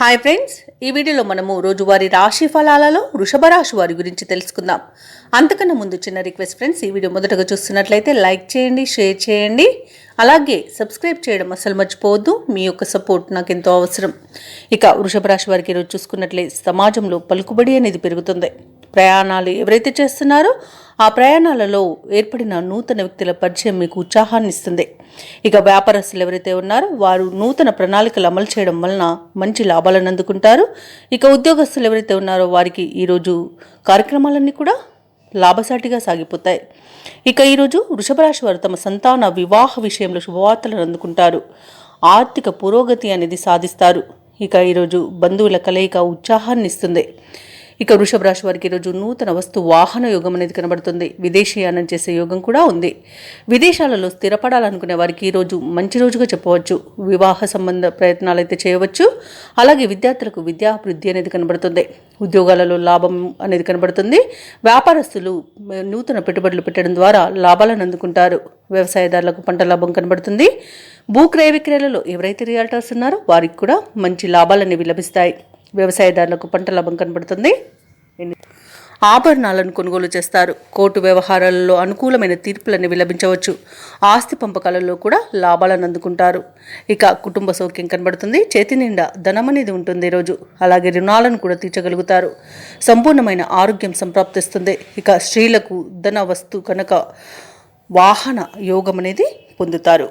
Hi friends, ఈ వీడియోలో మనము రోజువారీ రాశి ఫలాలలో వృషభ రాశి వారి గురించి తెలుసుకుందాం. అంతకన్నా ముందు చిన్న రిక్వెస్ట్ ఫ్రెండ్స్, ఈ వీడియో మొదటగా చూస్తున్నట్లయితే లైక్ చేయండి, షేర్ చేయండి, అలాగే సబ్స్క్రైబ్ చేయడం అసలు మర్చిపోవద్దు. మీ యొక్క సపోర్ట్ నాకు ఎంతో అవసరం. ఇక వృషభ రాశి వారికి ఈరోజు చూసుకున్నట్లయితే సమాజంలో పలుకుబడి అనేది పెరుగుతుంది. ప్రయాణాలు ఎవరైతే చేస్తున్నారో ఆ ప్రయాణాలలో ఏర్పడిన నూతన వ్యక్తుల పరిచయం మీకు ఉత్సాహాన్ని ఇస్తుంది. ఇక వ్యాపారస్తులు ఎవరైతే ఉన్నారో వారు నూతన ప్రణాళికలు అమలు చేయడం వలన మంచి లాభాలను అందుకుంటారు. ఇక ఉద్యోగస్తులు ఎవరైతే ఉన్నారో వారికి ఈరోజు కార్యక్రమాలన్నీ కూడా లాభసాటిగా సాగిపోతాయి. ఇక ఈరోజు వృషభ రాశి వారు తమ సంతాన వివాహ విషయంలో శుభవార్తలను అందుకుంటారు. ఆర్థిక పురోగతి అనేది సాధిస్తారు. ఇక ఈరోజు బంధువుల కలయిక ఉత్సాహాన్ని ఇస్తుంది. ఇక వృషభ రాశి వారికి ఈరోజు నూతన వస్తు వాహన యోగం అనేది కనబడుతుంది. విదేశీయానం చేసే యోగం కూడా ఉంది. విదేశాలలో స్థిరపడాలనుకునే వారికి ఈరోజు మంచి రోజుగా చెప్పవచ్చు. వివాహ సంబంధ ప్రయత్నాలు అయితే చేయవచ్చు. అలాగే విద్యార్థులకు విద్యాభివృద్ధి అనేది కనబడుతుంది. ఉద్యోగాలలో లాభం అనేది కనబడుతుంది. వ్యాపారస్తులు నూతన పెట్టుబడులు పెట్టడం ద్వారా లాభాలను అందుకుంటారు. వ్యవసాయదారులకు పంట లాభం కనబడుతుంది. భూ క్రయ విక్రయాలలో ఎవరైతే రియాల్టర్స్ ఉన్నారో వారికి కూడా మంచి లాభాలనేవి లభిస్తాయి. వ్యవసాయదారులకు పంట లాభం కనబడుతుంది. ఆభరణాలను కొనుగోలు చేస్తారు. కోర్టు వ్యవహారాలలో అనుకూలమైన తీర్పులను లభించవచ్చు. ఆస్తి పంపకాలలో కూడా లాభాలను అందుకుంటారు. ఇక కుటుంబ సౌఖ్యం కనబడుతుంది. చేతి నిండా ధనం అనేది ఉంటుంది ఈరోజు. అలాగే రుణాలను కూడా తీర్చగలుగుతారు. సంపూర్ణమైన ఆరోగ్యం సంప్రాప్తిస్తుంది. ఇక స్త్రీలకు ధన వస్తు కనుక వాహన యోగం అనేది పొందుతారు.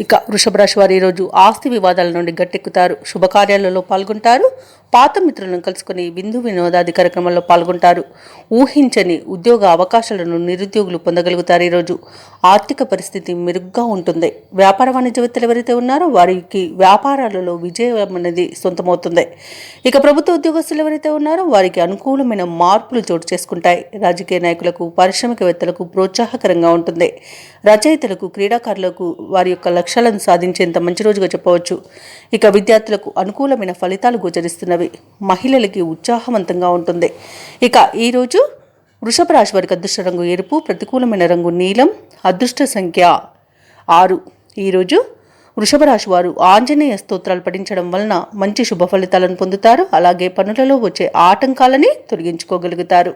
ఇక వృషభ రాశి వారు ఈరోజు ఆస్తి వివాదాల నుండి గట్టెక్కుతారు. శుభకార్యాలలో పాల్గొంటారు. పాత మిత్రులను కలుసుకుని విందు వినోదాది కార్యక్రమాల్లో పాల్గొంటారు. ఊహించని ఉద్యోగ అవకాశాలను నిరుద్యోగులు పొందగలుగుతారు. ఈరోజు ఆర్థిక పరిస్థితి మెరుగ్గా ఉంటుంది. వ్యాపార వాణిజ్యవేత్తలు ఎవరైతే ఉన్నారో వారికి వ్యాపారాలలో విజయం అనేది సొంతమవుతుంది. ఇక ప్రభుత్వ ఉద్యోగస్తులు ఎవరైతే ఉన్నారో వారికి అనుకూలమైన మార్పులు చోటు చేసుకుంటాయి. రాజకీయ నాయకులకు, పారిశ్రామికవేత్తలకు ప్రోత్సాహకరంగా ఉంటుంది. రచయితలకు, క్రీడాకారులకు వారి యొక్క లక్ష్యాలను సాధించేంత మంచి రోజుగా చెప్పవచ్చు. ఇక విద్యార్థులకు అనుకూలమైన ఫలితాలు గోచరిస్తున్నవి. మహిళలకి ఉత్సాహవంతంగా ఉంటుంది. ఇక ఈరోజు వృషభ రాశి వారికి అదృష్ట రంగు ఎరుపు, ప్రతికూలమైన రంగు నీలం, అదృష్ట సంఖ్య 6. ఈరోజు వృషభ రాశి వారు ఆంజనేయ స్తోత్రాలు పఠించడం వలన మంచి శుభ ఫలితాలను పొందుతారు. అలాగే పనులలో వచ్చే ఆటంకాలని తొలగించుకోగలుగుతారు.